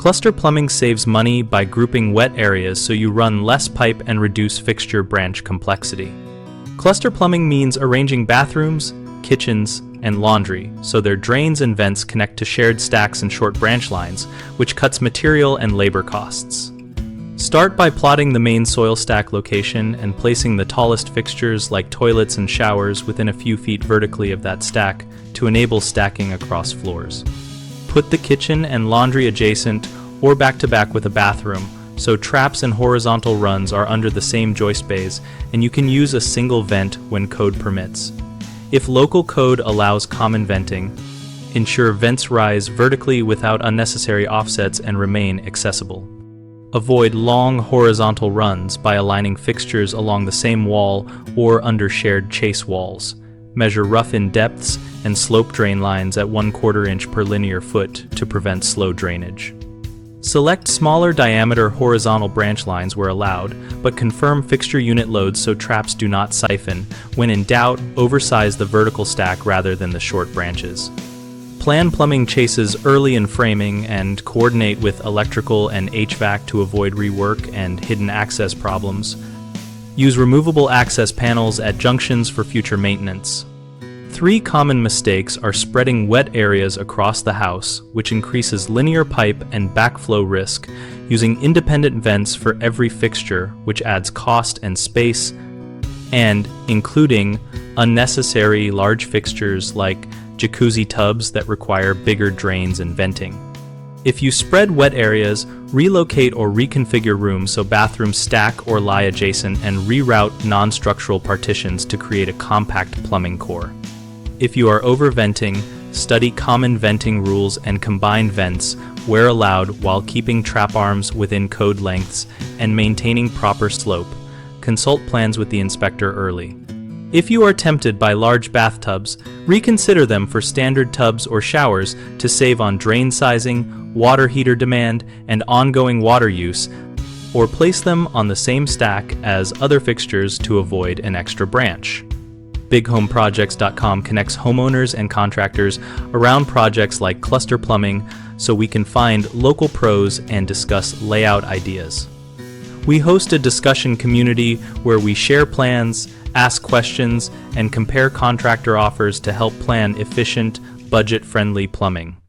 Cluster plumbing saves money by grouping wet areas so you run less pipe and reduce fixture branch complexity. Cluster plumbing means arranging bathrooms, kitchens, and laundry so their drains and vents connect to shared stacks and short branch lines, which cuts material and labor costs. Start by plotting the main soil stack location and placing the tallest fixtures like toilets and showers within a few feet vertically of that stack to enable stacking across floors. Put the kitchen and laundry adjacent or back to back with a bathroom, so traps and horizontal runs are under the same joist bays, and you can use a single vent when code permits. If local code allows common venting, ensure vents rise vertically without unnecessary offsets and remain accessible. Avoid long horizontal runs by aligning fixtures along the same wall or under shared chase walls. Measure rough-in depths and slope drain lines at 1/4 inch per linear foot to prevent slow drainage. Select smaller diameter horizontal branch lines where allowed, but confirm fixture unit loads so traps do not siphon. When in doubt, oversize the vertical stack rather than the short branches. Plan plumbing chases early in framing and coordinate with electrical and HVAC to avoid rework and hidden access problems. Use removable access panels at junctions for future maintenance. 3 common mistakes are spreading wet areas across the house, which increases linear pipe and backflow risk, using independent vents for every fixture, which adds cost and space, and including unnecessary large fixtures like Jacuzzi tubs that require bigger drains and venting. If you spread wet areas, relocate or reconfigure rooms so bathrooms stack or lie adjacent and reroute non-structural partitions to create a compact plumbing core. If you are over-venting, study common venting rules and combine vents where allowed while keeping trap arms within code lengths and maintaining proper slope. Consult plans with the inspector early. If you are tempted by large bathtubs, reconsider them for standard tubs or showers to save on drain sizing, water heater demand, and ongoing water use, or place them on the same stack as other fixtures to avoid an extra branch. BigHomeProjects.com connects homeowners and contractors around projects like cluster plumbing so we can find local pros and discuss layout ideas. We host a discussion community where we share plans, ask questions, and compare contractor offers to help plan efficient, budget-friendly plumbing.